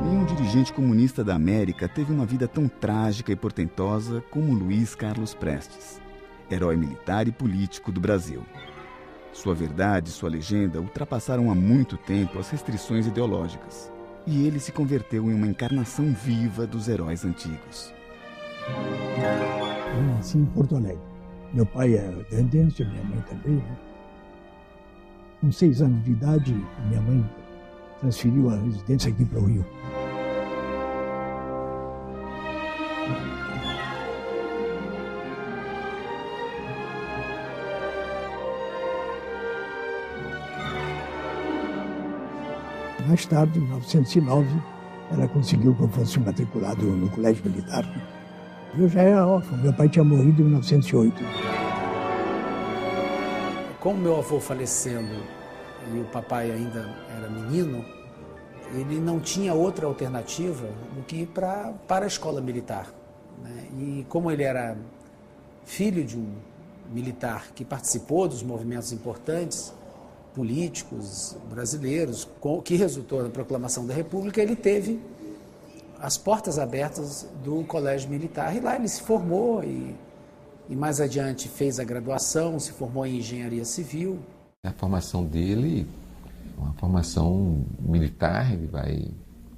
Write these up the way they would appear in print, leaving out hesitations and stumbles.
Nenhum dirigente comunista da América teve uma vida tão trágica e portentosa como Luiz Carlos Prestes, herói militar e político do Brasil. Sua verdade e sua legenda ultrapassaram há muito tempo as restrições ideológicas, e ele se converteu em uma encarnação viva dos heróis antigos. Eu nasci em Porto Alegre. Meu pai era grandense, minha mãe também, né? Com 6 anos de idade, minha mãe transferiu a residência aqui para o Rio. Mais tarde, em 1909, ela conseguiu que eu fosse matriculado no colégio militar. Eu já era órfão, meu pai tinha morrido em 1908. Com meu avô falecendo e o papai ainda era menino, ele não tinha outra alternativa do que ir para a escola militar, né? E como ele era filho de um militar que participou dos movimentos importantes políticos brasileiros, que resultou na proclamação da República, ele teve as portas abertas do colégio militar e lá ele se formou e mais adiante fez a graduação, se formou em engenharia civil. A formação dele, uma formação militar, ele vai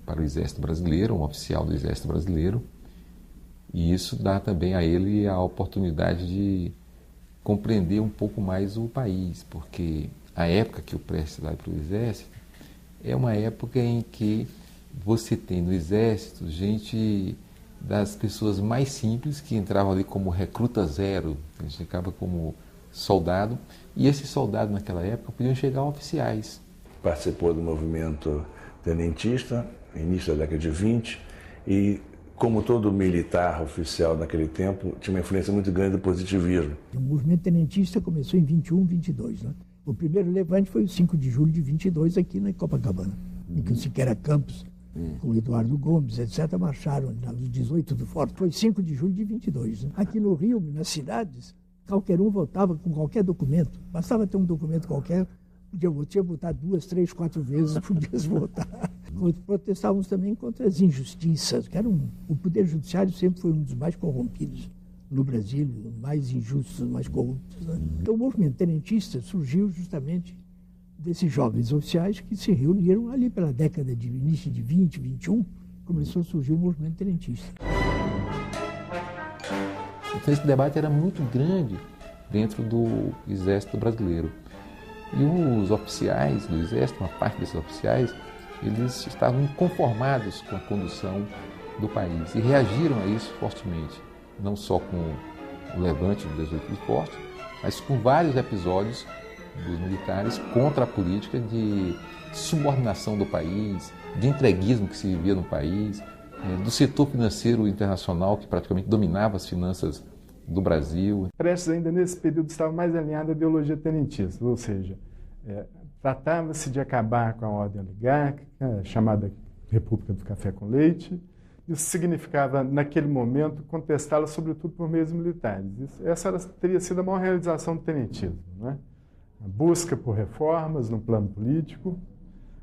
para o Exército Brasileiro, um oficial do Exército Brasileiro, e isso dá também a ele a oportunidade de compreender um pouco mais o país, porque a época que o Prestes vai para o Exército é uma época em que você tem no Exército gente das pessoas mais simples que entravam ali como recruta zero, a gente ficava como soldado, e esses soldados naquela época podiam chegar a oficiais. Participou do movimento tenentista, início da década de 20, e como todo militar oficial naquele tempo, tinha uma influência muito grande do positivismo. O movimento tenentista começou em 21, 22, né? O primeiro levante foi o 5 de julho de 22 aqui na Copacabana, em que o Siqueira Campos, com o Eduardo Gomes, etc., marcharam nos 18 do Forte. Foi 5 de julho de 22. Né? Aqui no Rio, nas cidades, qualquer um votava com qualquer documento. Bastava ter um documento qualquer, podia votar 2, 3, 4 vezes, podia votar. Protestávamos também contra as injustiças, que o Poder Judiciário sempre foi um dos mais corrompidos no Brasil, mais injustos, mais corruptos. Né? Então o movimento tenentista surgiu justamente desses jovens oficiais que se reuniram ali pela década de início de 20, 21, começou a surgir o movimento tenentista. Então esse debate era muito grande dentro do Exército Brasileiro. E os oficiais do Exército, uma parte desses oficiais, eles estavam inconformados com a condução do país e reagiram a isso fortemente, não só com o levante do 18 de Forte, mas com vários episódios dos militares contra a política de subordinação do país, de entreguismo que se vivia no país, do setor financeiro internacional que praticamente dominava as finanças do Brasil. Prestes ainda nesse período estava mais alinhado à ideologia tenentista, ou seja, tratava-se de acabar com a ordem oligárquica, chamada República do Café com Leite. Isso significava, naquele momento, contestá-la sobretudo por meios militares. Essa teria sido a maior realização do tenentismo, né? A busca por reformas no plano político,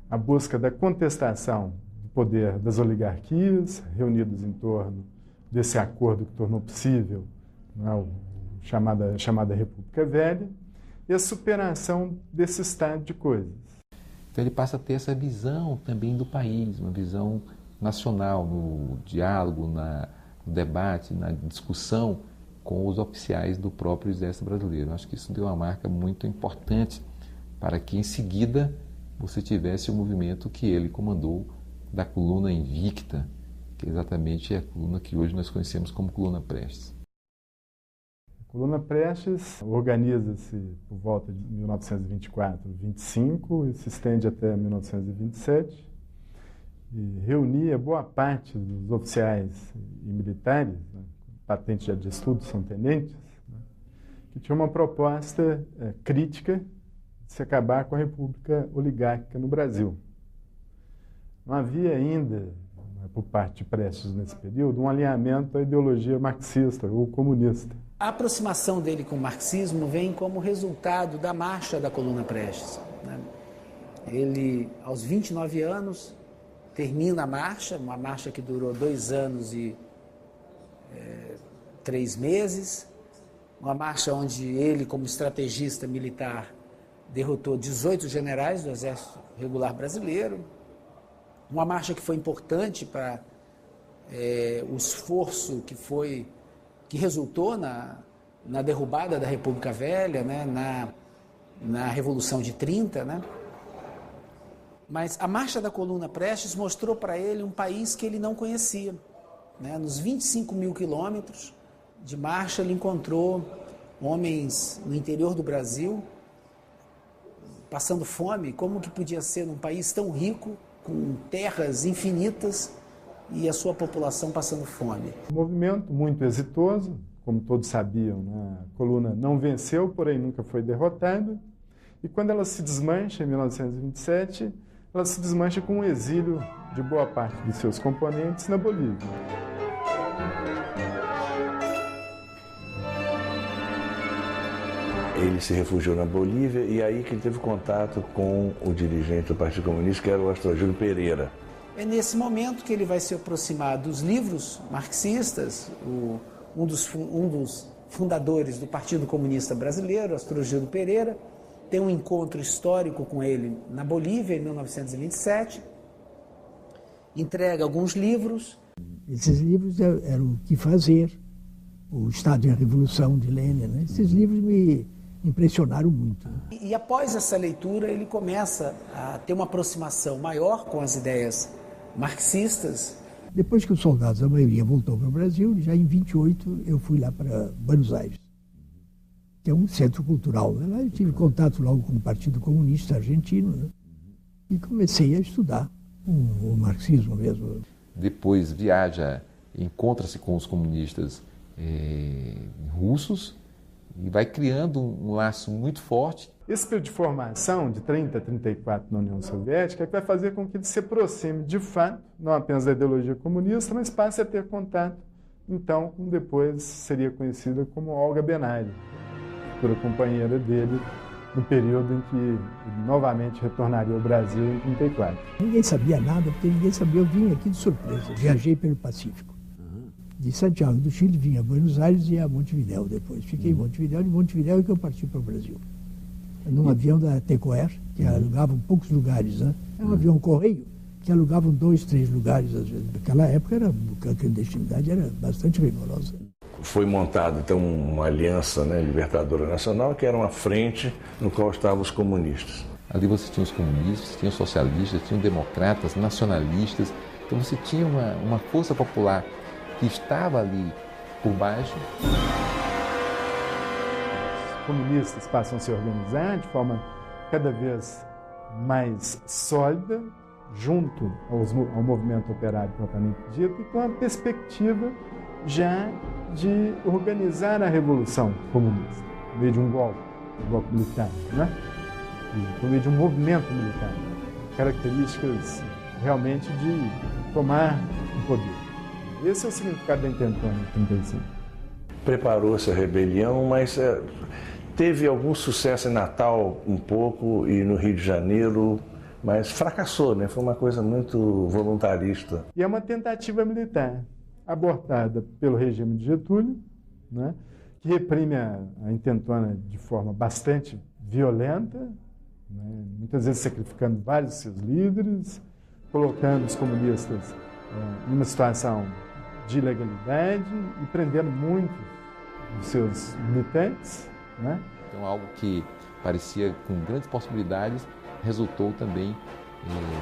a busca da contestação do poder das oligarquias, reunidas em torno desse acordo que tornou possível, né, chamada República Velha, e a superação desse estado de coisas. Então ele passa a ter essa visão também do país, uma visão nacional, no diálogo, no debate, na discussão com os oficiais do próprio Exército Brasileiro. Acho que isso deu uma marca muito importante para que, em seguida, você tivesse o movimento que ele comandou da coluna invicta, que exatamente é a coluna que hoje nós conhecemos como coluna Prestes. A coluna Prestes organiza-se por volta de 1924-25 e se estende até 1927 e reunia boa parte dos oficiais e militares, né, patente já de estudo, são tenentes, né, que tinha uma proposta crítica de se acabar com a República Oligárquica no Brasil. Não havia ainda, por parte de Prestes nesse período, um alinhamento à ideologia marxista ou comunista. A aproximação dele com o marxismo vem como resultado da marcha da coluna Prestes, né? Ele, aos 29 anos, termina a marcha, uma marcha que durou 2 anos e 3 meses, uma marcha onde ele, como estrategista militar, derrotou 18 generais do Exército Regular Brasileiro, uma marcha que foi importante para o esforço que resultou na derrubada da República Velha, né, na Revolução de 30, né? Mas a Marcha da Coluna Prestes mostrou para ele um país que ele não conhecia, né? Nos 25 mil quilômetros de marcha, ele encontrou homens no interior do Brasil passando fome. Como que podia ser num país tão rico, com terras infinitas, e a sua população passando fome? Um movimento muito exitoso, como todos sabiam, né? A coluna não venceu, porém nunca foi derrotada. E quando ela se desmancha, em 1927, ela se desmancha com o exílio de boa parte dos seus componentes na Bolívia. Ele se refugiou na Bolívia e aí que ele teve contato com o dirigente do Partido Comunista, que era o Astrogildo Pereira. É nesse momento que ele vai se aproximar dos livros marxistas. Um dos fundadores do Partido Comunista Brasileiro, Astrogildo Pereira, tem um encontro histórico com ele na Bolívia, em 1927, entrega alguns livros. Esses livros eram O Que Fazer, O Estado e a Revolução, de Lenin, né? Esses livros me impressionaram muito. E após essa leitura, ele começa a ter uma aproximação maior com as ideias marxistas. Depois que os soldados, a maioria, voltou para o Brasil, já em 28 eu fui lá para Buenos Aires, que é um centro cultural. Lá eu tive contato logo com o Partido Comunista Argentino, né? E comecei a estudar o marxismo mesmo. Depois viaja, encontra-se com os comunistas russos e vai criando um laço muito forte. Esse período de formação, de 30 a 34 na União Soviética, é que vai fazer com que ele se aproxime de fato, não apenas da ideologia comunista, mas passe a ter contato, então, com depois seria conhecida como Olga Benário, futura companheira dele, no período em que ele novamente retornaria ao Brasil em 34. Ninguém sabia nada, porque ninguém sabia, eu vim aqui de surpresa, viajei pelo Pacífico. De Santiago do Chile, vim a Buenos Aires e a Montevidéu depois. Fiquei em Montevidéu, e de Montevidéu é que eu parti para o Brasil. Num avião da Tecoer, que alugavam poucos lugares, né? É um avião correio, que alugavam 2, 3 lugares, às vezes. Naquela época a clandestinidade era bastante rigorosa. Foi montada, então, uma aliança, né, libertadora nacional, que era uma frente no qual estavam os comunistas. Ali você tinha os comunistas, tinha os socialistas, tinha os democratas, nacionalistas. Então você tinha uma força popular que estava ali por baixo. Os comunistas passam a se organizar de forma cada vez mais sólida, junto ao movimento operário propriamente dito, e com a perspectiva já de organizar a revolução comunista, por meio de um golpe militar, né? E por meio de um movimento militar, características realmente de tomar o poder. Esse é o significado da intentona em 35. Preparou-se a rebelião, mas teve algum sucesso em Natal um pouco e no Rio de Janeiro, mas fracassou, né? Foi uma coisa muito voluntarista. E é uma tentativa militar abortada pelo regime de Getúlio, né? Que reprime a intentona de forma bastante violenta, né? Muitas vezes sacrificando vários de seus líderes, colocando os comunistas numa situação de ilegalidade e prendendo muitos dos seus militantes, né? Então, algo que parecia com grandes possibilidades resultou também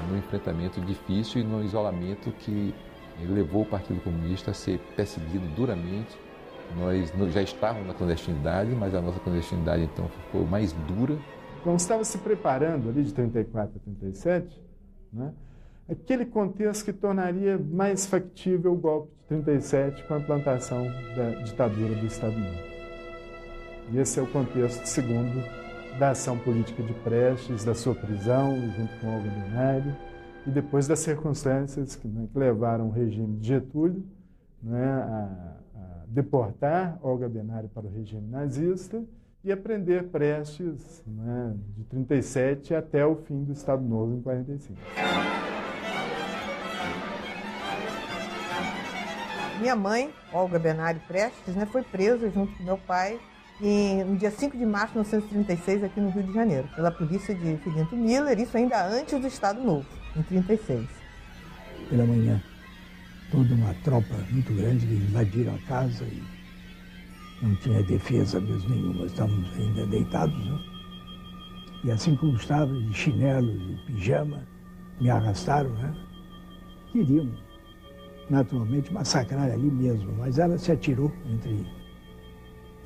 num enfrentamento difícil e num isolamento que levou o Partido Comunista a ser perseguido duramente. Nós já estávamos na clandestinidade, mas a nossa clandestinidade então ficou mais dura. Então, estava se preparando ali de 34 a 37, né? Aquele contexto que tornaria mais factível o golpe de 37 com a implantação da ditadura do Estado Novo. E esse é o contexto, segundo, da ação política de Prestes, da sua prisão, junto com Olga Benário, e depois das circunstâncias que levaram o regime de Getúlio, né, a deportar Olga Benário para o regime nazista e a prender Prestes, né, de 37 até o fim do Estado Novo, em 45. Minha mãe, Olga Benário Prestes, né, foi presa junto com meu pai no dia 5 de março de 1936, aqui no Rio de Janeiro, pela polícia de Filinto Miller, isso ainda antes do Estado Novo, em 1936. Pela manhã, toda uma tropa muito grande que invadiram a casa e não tinha defesa mesmo nenhuma, estávamos ainda deitados, né? E assim como estava, de chinelo, de pijama, me arrastaram, né? Queriam, naturalmente, massacrar ali mesmo, mas ela se atirou entre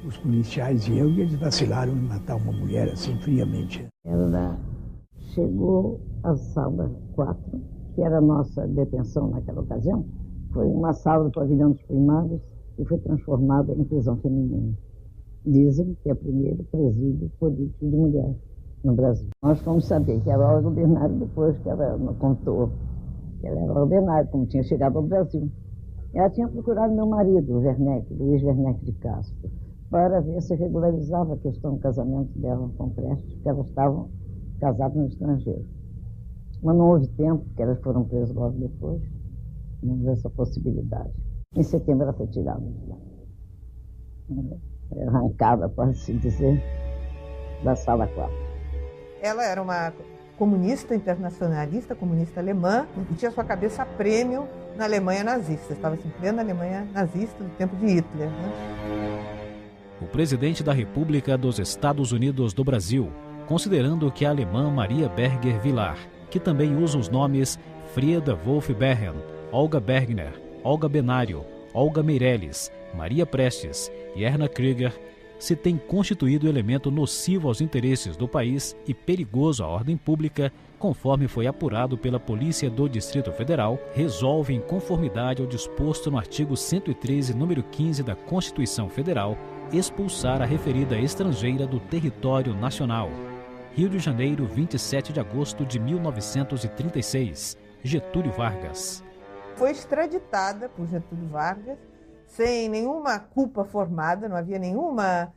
os policiais e eu, e eles vacilaram em matar uma mulher assim friamente. Ela chegou à sala 4, que era a nossa detenção naquela ocasião. Foi uma sala do pavilhão dos primários e foi transformada em prisão feminina. Dizem que é o primeiro presídio político de mulher no Brasil. Nós fomos saber que era Olga Benário depois que ela contou que ela era Olga Benário, como tinha chegado ao Brasil. Ela tinha procurado meu marido, Luiz Werneck de Castro, para ver se regularizava a questão do casamento dela com Prestes, porque elas estavam casadas no estrangeiro. Mas não houve tempo, porque elas foram presas logo depois, não houve essa possibilidade. Em setembro ela foi tirada de lá. Arrancada, pode-se dizer, da sala 4. Ela era uma comunista internacionalista, comunista alemã, e tinha sua cabeça a prêmio na Alemanha nazista. Estava em plena Alemanha nazista, no tempo de Hitler, né? O presidente da República dos Estados Unidos do Brasil, considerando que a alemã Maria Berger Vilar, que também usa os nomes Frieda Wolf Behren, Olga Bergner, Olga Benário, Olga Meirelles, Maria Prestes e Erna Krieger, se tem constituído elemento nocivo aos interesses do país e perigoso à ordem pública, conforme foi apurado pela Polícia do Distrito Federal, resolve, em conformidade ao disposto no artigo 113, número 15 da Constituição Federal, expulsar a referida estrangeira do território nacional. Rio de Janeiro, 27 de agosto de 1936. Getúlio Vargas. Foi extraditada por Getúlio Vargas, sem nenhuma culpa formada, não havia nenhuma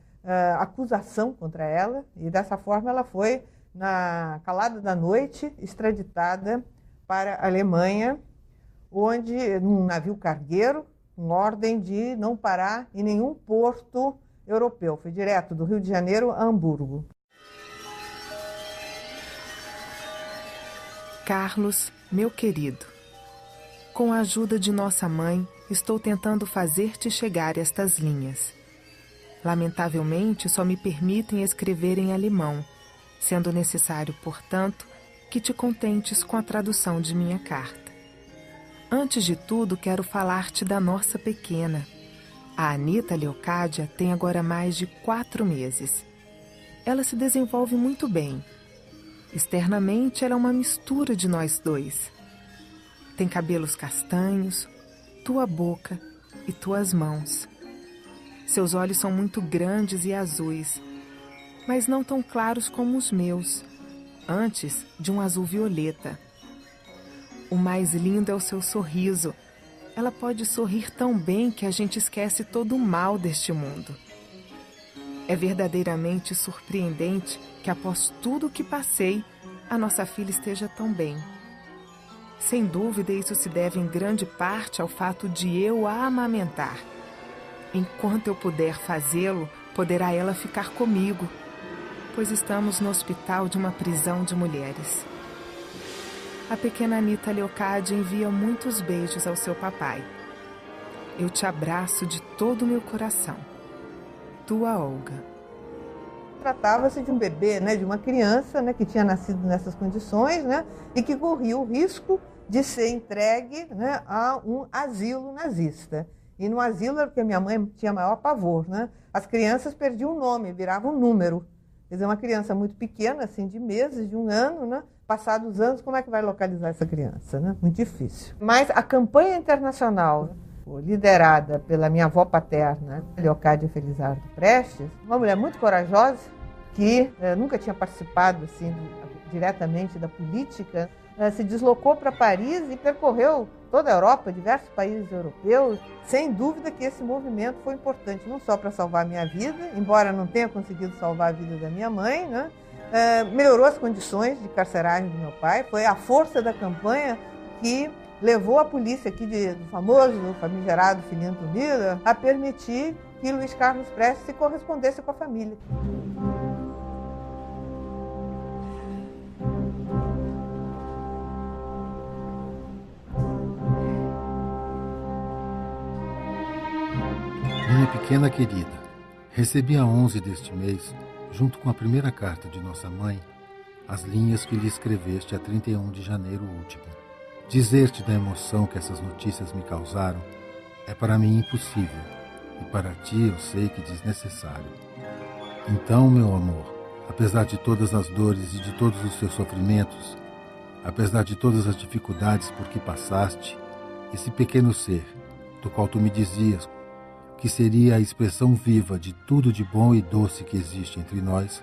acusação contra ela, e dessa forma ela foi, na calada da noite, extraditada para a Alemanha, onde, num navio cargueiro, com ordem de não parar em nenhum porto europeu. Foi direto do Rio de Janeiro a Hamburgo. Carlos, meu querido, com a ajuda de nossa mãe, estou tentando fazer-te chegar estas linhas. Lamentavelmente, só me permitem escrever em alemão, sendo necessário, portanto, que te contentes com a tradução de minha carta. Antes de tudo, quero falar-te da nossa pequena. A Anita Leocádia tem agora mais de 4 meses. Ela se desenvolve muito bem. Externamente, ela é uma mistura de nós dois. Tem cabelos castanhos, tua boca e tuas mãos. Seus olhos são muito grandes e azuis, mas não tão claros como os meus, antes de um azul violeta. O mais lindo é o seu sorriso. Ela pode sorrir tão bem que a gente esquece todo o mal deste mundo. É verdadeiramente surpreendente que, após tudo o que passei, a nossa filha esteja tão bem. Sem dúvida, isso se deve em grande parte ao fato de eu a amamentar. Enquanto eu puder fazê-lo, poderá ela ficar comigo, pois estamos no hospital de uma prisão de mulheres. A pequena Anita Leocádia envia muitos beijos ao seu papai. Eu te abraço de todo o meu coração. Tua Olga. Tratava-se de um bebê, né, de uma criança, né, que tinha nascido nessas condições, né, e que corria o risco de ser entregue, né, a um asilo nazista. E no asilo era porque minha mãe tinha maior pavor, né? As crianças perdiam o nome, viravam um número. Quer dizer, uma criança muito pequena, assim, de meses, de 1 ano, né? Passados os anos, como é que vai localizar essa criança, né? Muito difícil. Mas a campanha internacional, liderada pela minha avó paterna, Leocádia Felizardo Prestes, uma mulher muito corajosa, que nunca tinha participado assim, diretamente da política, se deslocou para Paris e percorreu toda a Europa, diversos países europeus. Sem dúvida que esse movimento foi importante, não só para salvar a minha vida, embora não tenha conseguido salvar a vida da minha mãe, né? Melhorou as condições de carceragem do meu pai. Foi a força da campanha que levou a polícia aqui do famoso, famigerado Filinto Miller a permitir que Luiz Carlos Prestes se correspondesse com a família. Minha pequena querida, recebi a 11 deste mês, junto com a primeira carta de nossa mãe, as linhas que lhe escreveste a 31 de janeiro último. Dizer-te da emoção que essas notícias me causaram é para mim impossível, e para ti eu sei que desnecessário. Então, meu amor, apesar de todas as dores e de todos os teus sofrimentos, apesar de todas as dificuldades por que passaste, esse pequeno ser, do qual tu me dizias que seria a expressão viva de tudo de bom e doce que existe entre nós,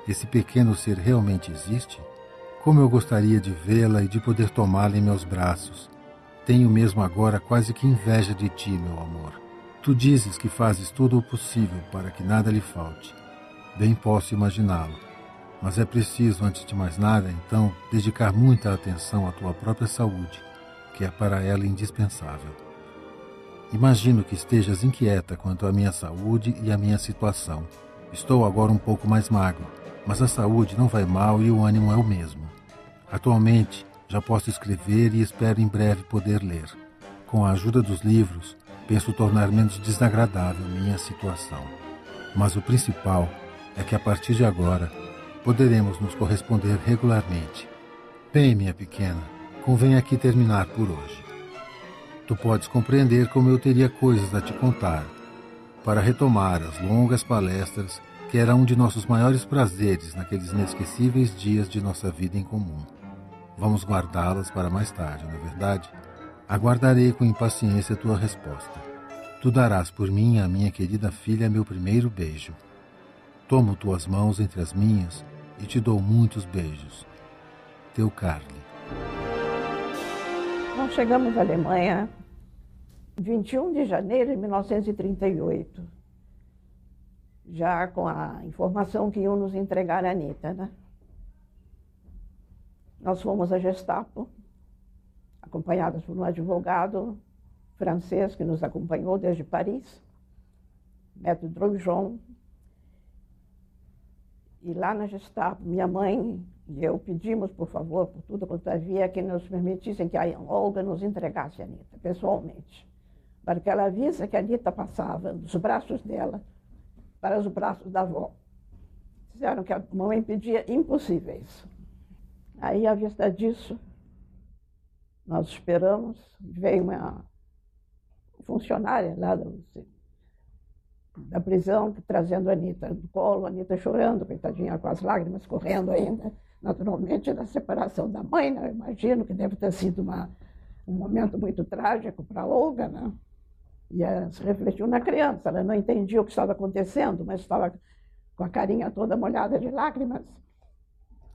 esse pequeno ser realmente existe? Como eu gostaria de vê-la e de poder tomá-la em meus braços. Tenho mesmo agora quase que inveja de ti, meu amor. Tu dizes que fazes todo o possível para que nada lhe falte. Bem posso imaginá-lo. Mas é preciso, antes de mais nada, então, dedicar muita atenção à tua própria saúde, que é para ela indispensável. Imagino que estejas inquieta quanto à minha saúde e à minha situação. Estou agora um pouco mais magro, mas a saúde não vai mal e o ânimo é o mesmo. Atualmente, já posso escrever e espero em breve poder ler. Com a ajuda dos livros, penso tornar menos desagradável minha situação. Mas o principal é que a partir de agora, poderemos nos corresponder regularmente. Bem, minha pequena, convém aqui terminar por hoje. Tu podes compreender como eu teria coisas a te contar, para retomar as longas palestras que era um de nossos maiores prazeres naqueles inesquecíveis dias de nossa vida em comum. Vamos guardá-las para mais tarde, não é verdade? Aguardarei com impaciência a tua resposta. Tu darás por mim à minha querida filha meu primeiro beijo. Tomo tuas mãos entre as minhas e te dou muitos beijos. Teu Carly. Nós chegamos à Alemanha 21 de janeiro de 1938, já com a informação que iam nos entregar a Anitta, né? Nós fomos à Gestapo, acompanhadas por um advogado francês que nos acompanhou desde Paris, Maître Drujon. E lá na Gestapo, minha mãe e eu pedimos, por favor, por tudo quanto havia, que nos permitissem que a Olga nos entregasse a Anitta, pessoalmente, para que ela avise que a Anitta passava dos braços dela para os braços da avó. Disseram que a mamãe pedia impossíveis. Aí, à vista disso, nós esperamos, veio uma funcionária lá da prisão, trazendo a Anitta no colo, a Anitta chorando, coitadinha, com as lágrimas correndo ainda, naturalmente, da separação da mãe, né? Eu imagino que deve ter sido um momento muito trágico para a Olga, né? E se refletiu na criança, ela não entendia o que estava acontecendo, mas estava com a carinha toda molhada de lágrimas,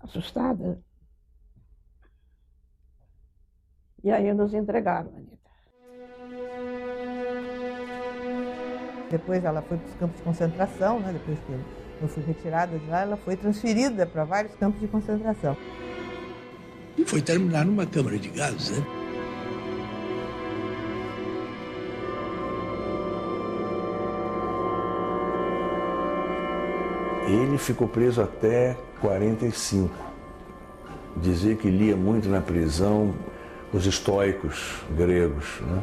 assustada. E aí nos entregaram a Anitta. Depois ela foi para os campos de concentração, né? Depois que eu fui retirada de lá, ela foi transferida para vários campos de concentração. E foi terminar numa câmara de gás, né? Ele ficou preso até 45. Dizia que lia muito na prisão os estoicos gregos, né?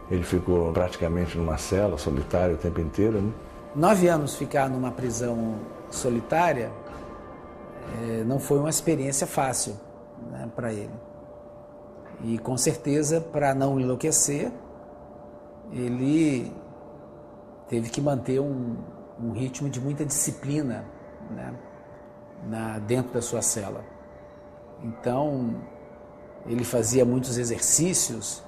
Ele ficou praticamente numa cela solitária o tempo inteiro, né? 9 anos ficar numa prisão solitária não foi uma experiência fácil, né, para ele. E com certeza, para não enlouquecer, ele teve que manter um ritmo de muita disciplina, né, dentro da sua cela. Então, ele fazia muitos exercícios,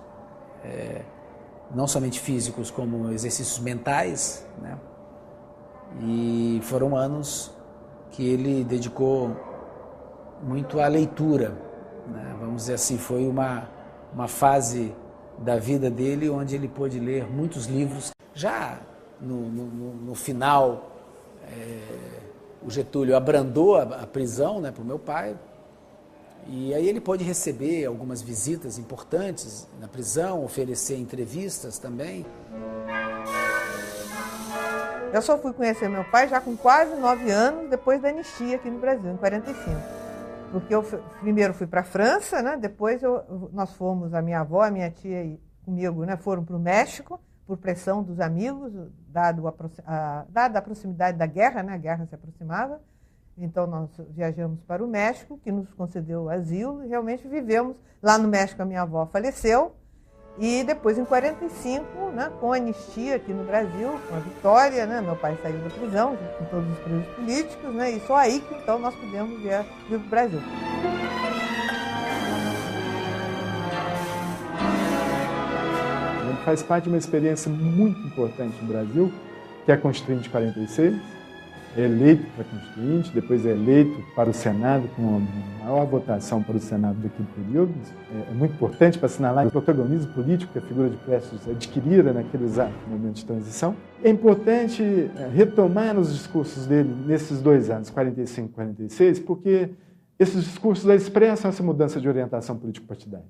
não somente físicos, como exercícios mentais, né? E foram anos que ele dedicou muito à leitura, né? Vamos dizer assim, foi uma fase da vida dele onde ele pôde ler muitos livros. Já no final, o Getúlio abrandou a prisão, né, para o meu pai, E aí ele pôde receber algumas visitas importantes na prisão, oferecer entrevistas também. Eu só fui conhecer meu pai já com quase 9 anos, depois da anistia aqui no Brasil, em 45. Porque eu primeiro fui para a França, né? Depois nós fomos, a minha avó, a minha tia e comigo, né? Foram para o México, por pressão dos amigos, dada a proximidade da guerra, né? A guerra se aproximava. Então nós viajamos para o México, que nos concedeu asilo, e realmente vivemos lá no México. A minha avó faleceu. E depois, em 45, né, com a anistia aqui no Brasil, com a vitória, né, meu pai saiu da prisão, junto com todos os presos políticos, né, e só aí que então nós pudemos vir para o Brasil. Ele faz parte de uma experiência muito importante no Brasil, que é a Constituinte de 46, é eleito para Constituinte, depois é eleito para o Senado, com a maior votação para o Senado daquele período. É muito importante para assinalar o protagonismo político que a figura de Prestes adquirira naquele exato momento de transição. É importante retomar os discursos dele nesses 2 anos, 45 e 46, porque esses discursos expressam essa mudança de orientação político-partidária.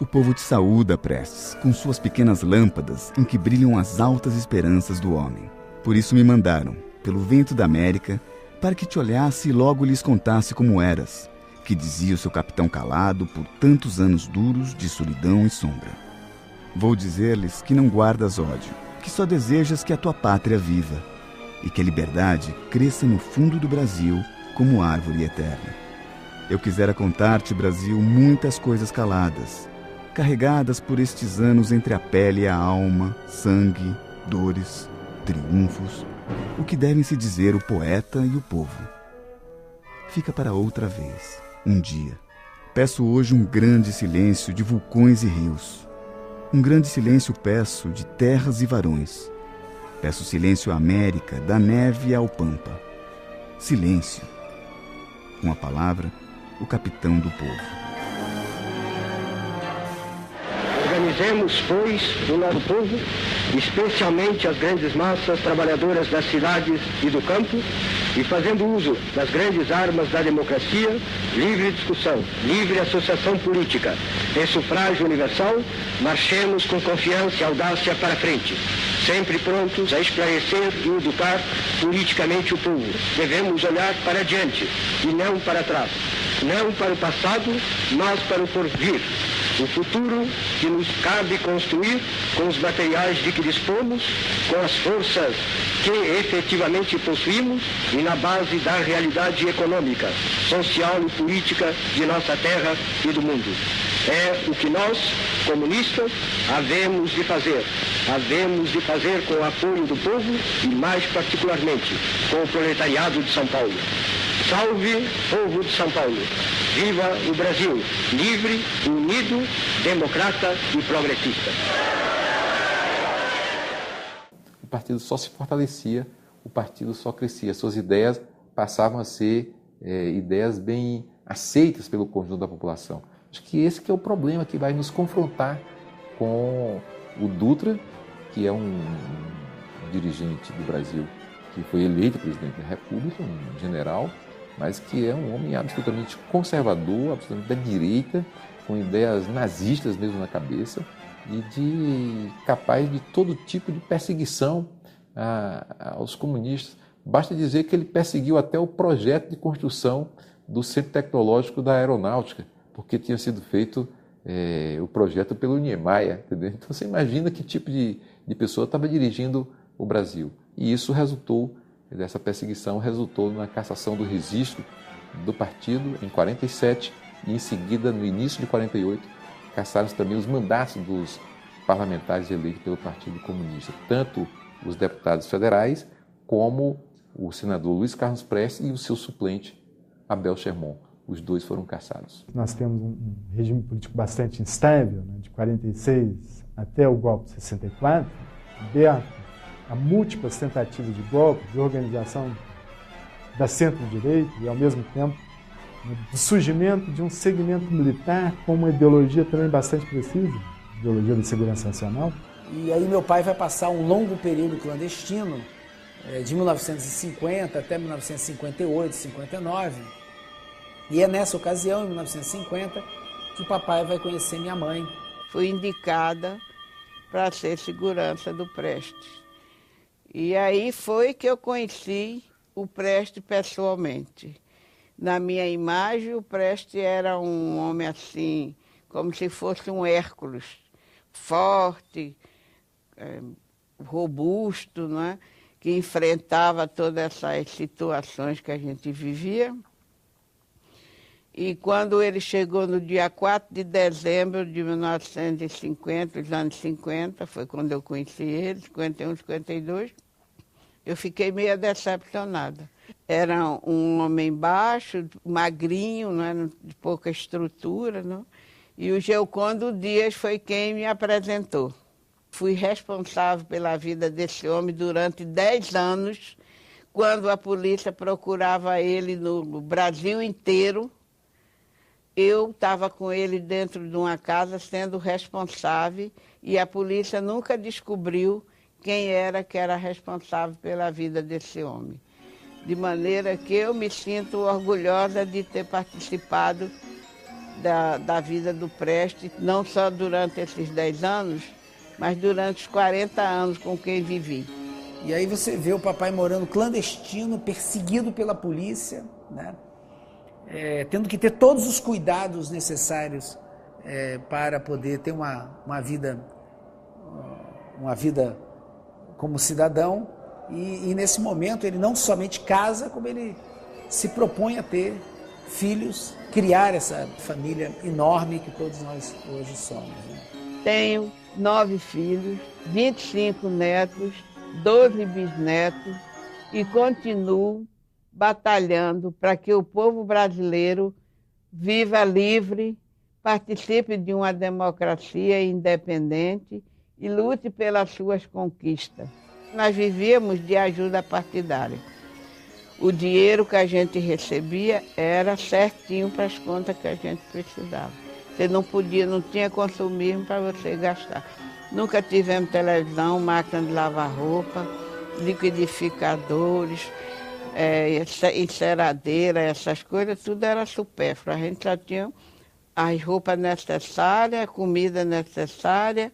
O povo te saúda, Prestes, com suas pequenas lâmpadas em que brilham as altas esperanças do homem. Por isso me mandaram, pelo vento da América, para que te olhasse e logo lhes contasse como eras, que dizia o seu capitão calado por tantos anos duros de solidão e sombra. Vou dizer-lhes que não guardas ódio, que só desejas que a tua pátria viva, e que a liberdade cresça no fundo do Brasil como árvore eterna. Eu quisera contar-te, Brasil, muitas coisas caladas, carregadas por estes anos entre a pele e a alma, sangue, dores, triunfos, o que devem se dizer o poeta e o povo. Fica para outra vez, um dia. Peço hoje um grande silêncio de vulcões e rios. Um grande silêncio peço de terras e varões. Peço silêncio à América, da neve ao pampa. Silêncio. Com a palavra, o capitão do povo. Organizemos, pois, o nosso povo, especialmente as grandes massas trabalhadoras das cidades e do campo, e fazendo uso das grandes armas da democracia, livre discussão, livre associação política e sufrágio universal, marchemos com confiança e audácia para frente, sempre prontos a esclarecer e educar politicamente o povo. Devemos olhar para adiante e não para trás, não para o passado, mas para o porvir. O futuro que nos cabe construir com os materiais de que dispomos, com as forças que efetivamente possuímos e na base da realidade econômica, social e política de nossa terra e do mundo. É o que nós, comunistas, havemos de fazer. Havemos de fazer com o apoio do povo e, mais particularmente, com o proletariado de São Paulo. Salve, povo de São Paulo! Viva o Brasil, livre, unido, democrata e progressista. O partido só se fortalecia, o partido só crescia. Suas ideias passavam a ser ideias bem aceitas pelo conjunto da população. Acho que esse que é o problema que vai nos confrontar com o Dutra, que é um dirigente do Brasil que foi eleito presidente da República, um general, mas que é um homem absolutamente conservador, absolutamente da direita, com ideias nazistas mesmo na cabeça e capaz de todo tipo de perseguição aos comunistas. Basta dizer que ele perseguiu até o projeto de construção do Centro Tecnológico da Aeronáutica, porque tinha sido feito o projeto pelo Niemeyer, entendeu? Então você imagina que tipo de pessoa estava dirigindo o Brasil. E isso resultou, dessa perseguição, resultou na cassação do registro do partido em 47 e em seguida, no início de 48, cassaram-se também os mandatos dos parlamentares eleitos pelo Partido Comunista, tanto os deputados federais como o senador Luiz Carlos Prestes e o seu suplente, Abel Sherman. Os dois foram cassados. Nós temos um regime político bastante instável, né, de 46 até o golpe de 64, aberto a múltiplas tentativas de golpe, de organização da centro-direita e, ao mesmo tempo, do surgimento de um segmento militar com uma ideologia também bastante precisa, ideologia da segurança nacional. E aí meu pai vai passar um longo período clandestino de 1950 até 1958, 59. E é nessa ocasião, em 1950, que o papai vai conhecer minha mãe. Fui indicada para ser segurança do Prestes. E aí foi que eu conheci o Prestes pessoalmente. Na minha imagem, o Prestes era um homem assim, como se fosse um Hércules, forte, robusto, não é? Que enfrentava todas essas situações que a gente vivia. E quando ele chegou no dia 4 de dezembro de 1950, os anos 50, foi quando eu conheci ele, 51, 52, eu fiquei meio decepcionada. Era um homem baixo, magrinho, não é? De pouca estrutura, não? E o Geucondo Dias foi quem me apresentou. Fui responsável pela vida desse homem durante 10 anos, quando a polícia procurava ele no Brasil inteiro. Eu estava com ele dentro de uma casa sendo responsável e a polícia nunca descobriu quem era que era responsável pela vida desse homem. De maneira que eu me sinto orgulhosa de ter participado da vida do Prestes, não só durante esses 10 anos, mas durante os 40 anos com quem vivi. E aí você vê o papai morando clandestino, perseguido pela polícia, né? Tendo que ter todos os cuidados necessários para poder ter uma vida como cidadão. E nesse momento ele não somente casa, como ele se propõe a ter filhos, criar essa família enorme que todos nós hoje somos, né? Tenho 9 filhos, 25 netos, 12 bisnetos e continuo batalhando para que o povo brasileiro viva livre, participe de uma democracia independente e lute pelas suas conquistas. Nós vivíamos de ajuda partidária. O dinheiro que a gente recebia era certinho para as contas que a gente precisava. Você não tinha consumismo para você gastar. Nunca tivemos televisão, máquina de lavar roupa, liquidificadores, enceradeira, essas coisas, tudo era supérfluo. A gente só tinha as roupas necessárias, a comida necessária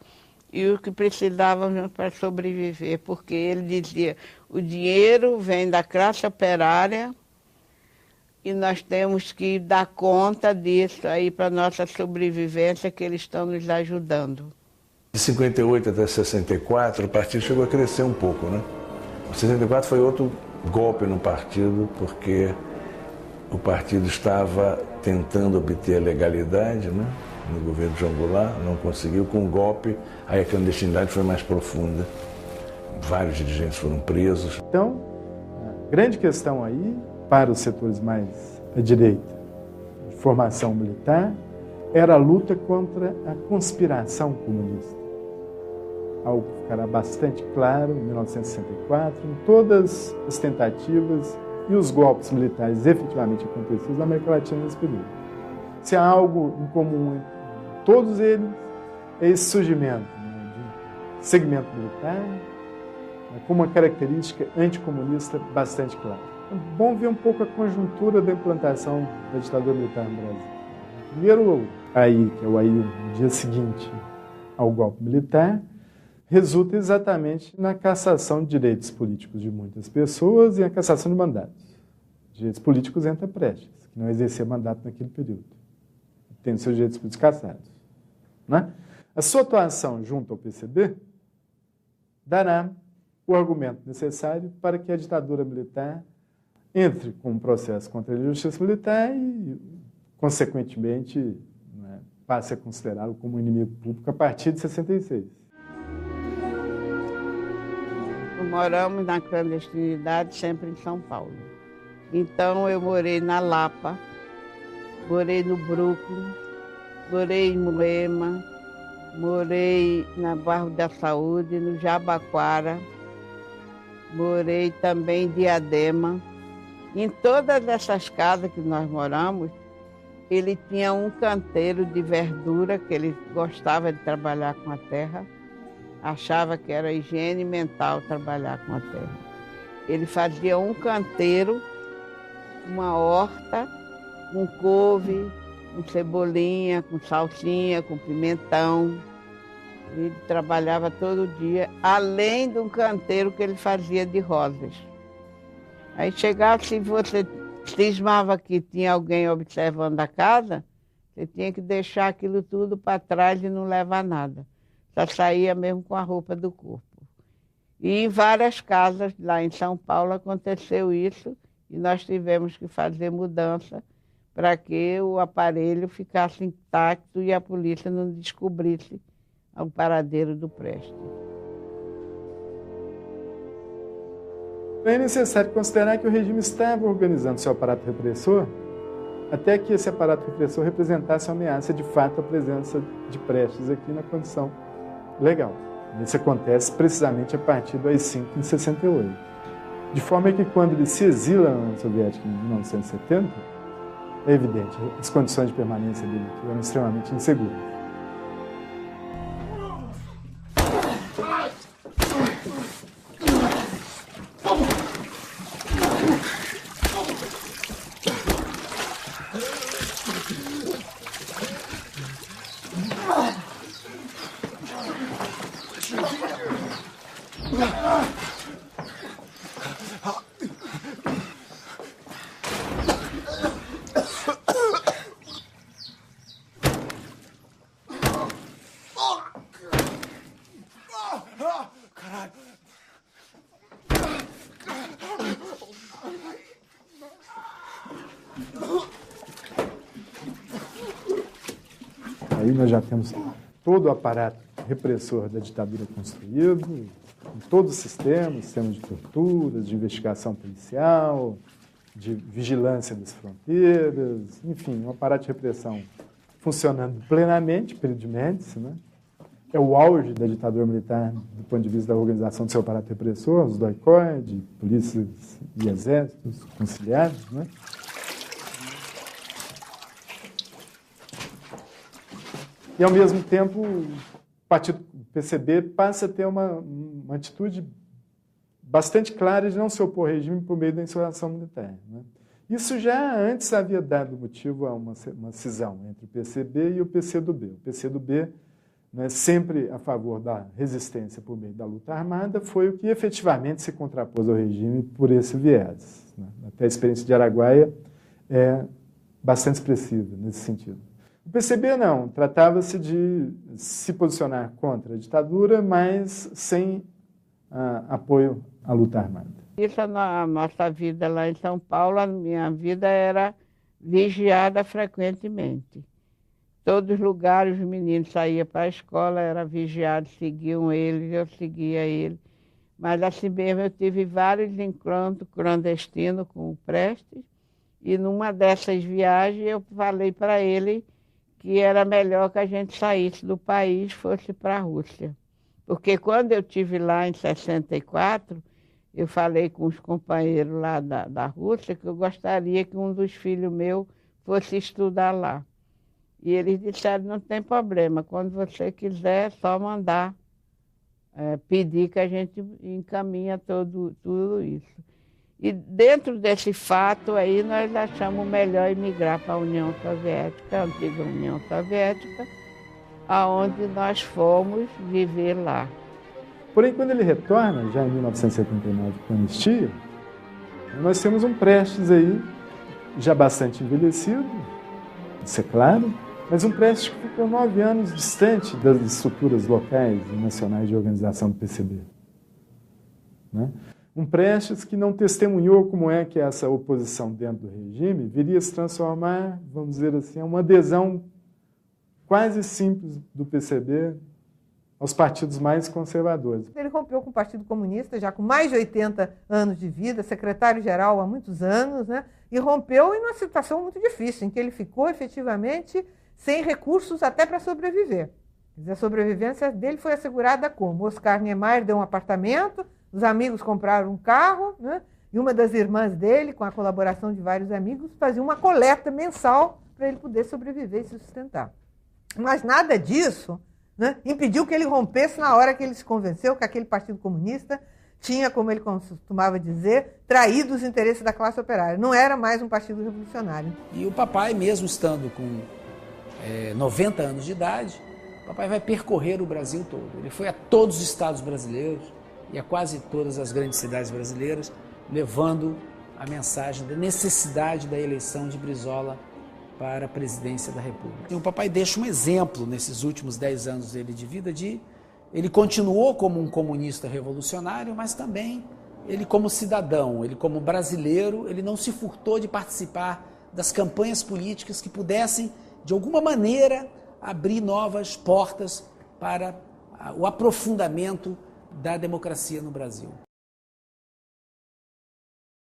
e o que precisávamos para sobreviver, porque ele dizia, o dinheiro vem da classe operária e nós temos que dar conta disso aí para a nossa sobrevivência, que eles estão nos ajudando. De 58 até 64, o partido chegou a crescer um pouco, né? Em 64 foi outro golpe no partido, porque o partido estava tentando obter a legalidade, né? No governo de João Goulart, não conseguiu. Com o golpe, aí a clandestinidade foi mais profunda. Vários dirigentes foram presos. Então, a grande questão aí, para os setores mais à direita, de formação militar, era a luta contra a conspiração comunista. Algo que ficará bastante claro em 1964, em todas as tentativas e os golpes militares efetivamente acontecidos na América Latina nesse período. Se há algo em comum entre todos eles, é esse surgimento, né, de segmento militar, né, com uma característica anticomunista bastante clara. É bom ver um pouco a conjuntura da implantação da ditadura militar no Brasil. Primeiro, aí, que é o dia seguinte ao golpe militar, resulta exatamente na cassação de direitos políticos de muitas pessoas e a cassação de mandatos. Direitos políticos entra Prestes, que não exercia mandato naquele período, tendo seus direitos políticos cassados. Né? A sua atuação junto ao PCB dará o argumento necessário para que a ditadura militar entre com um processo contra a justiça militar e, consequentemente, né, passe a considerá-lo como inimigo público a partir de 66. Moramos na clandestinidade sempre em São Paulo. Então eu morei na Lapa, morei no Brooklyn, morei em Moema, morei na Bairro da Saúde, no Jabaquara, morei também em Diadema. Em todas essas casas que nós moramos, ele tinha um canteiro de verdura, que ele gostava de trabalhar com a terra, achava que era higiene mental trabalhar com a terra. Ele fazia um canteiro, uma horta, com couve, com cebolinha, com salsinha, com pimentão. Ele trabalhava todo dia, além de um canteiro que ele fazia de rosas. Aí chegava, se você cismava que tinha alguém observando a casa, você tinha que deixar aquilo tudo para trás e não levar nada. Só saía mesmo com a roupa do corpo. E em várias casas lá em São Paulo aconteceu isso e nós tivemos que fazer mudança para que o aparelho ficasse intacto e a polícia não descobrisse o paradeiro do Prestes. É necessário considerar que o regime estava organizando seu aparato repressor até que esse aparato repressor representasse uma ameaça de fato à presença de Prestes aqui na condição legal. Isso acontece precisamente a partir do AI-5 em 68. De forma que quando ele se exila na União Soviética em 1970, é evidente, as condições de permanência dele aqui eram extremamente inseguras. Aí nós já temos todo o aparato repressor da ditadura construído, em todo o sistema de tortura, de investigação policial, de vigilância das fronteiras, enfim, um aparato de repressão funcionando plenamente, período de Médici, né? É o auge da ditadura militar do ponto de vista da organização do seu aparato repressor, os doicóide, polícias e exércitos conciliados, né? E, ao mesmo tempo, o partido PCB passa a ter uma atitude bastante clara de não se opor ao regime por meio da insurreição militar, né? Isso já antes havia dado motivo a uma cisão entre o PCB e o PCdoB. O PCdoB, né, sempre a favor da resistência por meio da luta armada, foi o que efetivamente se contrapôs ao regime por esse viés, né? Até a experiência de Araguaia é bastante expressiva nesse sentido. O PCB não, tratava-se de se posicionar contra a ditadura, mas sem apoio à luta armada. Isso na nossa vida lá em São Paulo, a minha vida era vigiada frequentemente. Todos os lugares os meninos saíam para a escola, era vigiado, seguiam eles, eu seguia eles. Mas assim mesmo eu tive vários encontros clandestinos com o Prestes, e numa dessas viagens eu falei para ele que era melhor que a gente saísse do país, fosse para a Rússia. Porque quando eu estive lá em 64, eu falei com os companheiros lá da Rússia que eu gostaria que um dos filhos meus fosse estudar lá. E eles disseram, não tem problema, quando você quiser é só mandar pedir que a gente encaminha tudo isso. E dentro desse fato aí, nós achamos melhor emigrar para a União Soviética, a antiga União Soviética, aonde nós fomos viver lá. Porém, quando ele retorna, já em 1979, com a anistia, nós temos um Prestes aí, já bastante envelhecido, isso é claro, mas um Prestes que ficou 9 anos distante das estruturas locais e nacionais de organização do PCB, né? Um Prestes que não testemunhou como é que essa oposição dentro do regime viria se transformar, vamos dizer assim, em uma adesão quase simples do PCB aos partidos mais conservadores. Ele rompeu com o Partido Comunista, já com mais de 80 anos de vida, secretário-geral há muitos anos, né? E rompeu em uma situação muito difícil, em que ele ficou efetivamente sem recursos até para sobreviver. Quer dizer, a sobrevivência dele foi assegurada como? Oscar Niemeyer deu um apartamento, os amigos compraram um carro, né? E uma das irmãs dele, com a colaboração de vários amigos, fazia uma coleta mensal para ele poder sobreviver e se sustentar. Mas nada disso, né, impediu que ele rompesse na hora que ele se convenceu que aquele Partido Comunista tinha, como ele costumava dizer, traído os interesses da classe operária. Não era mais um partido revolucionário. E o papai, mesmo estando com 90 anos de idade, o papai vai percorrer o Brasil todo. Ele foi a todos os estados brasileiros e a quase todas as grandes cidades brasileiras, levando a mensagem da necessidade da eleição de Brizola para a presidência da República. E o papai deixa um exemplo nesses últimos 10 anos dele de vida ele continuou como um comunista revolucionário, mas também ele como cidadão, ele como brasileiro, ele não se furtou de participar das campanhas políticas que pudessem, de alguma maneira, abrir novas portas para o aprofundamento da democracia no Brasil.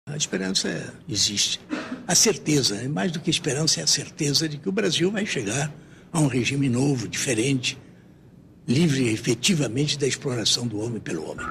A esperança existe. A certeza, mais do que esperança, é a certeza de que o Brasil vai chegar a um regime novo, diferente, livre efetivamente da exploração do homem pelo homem.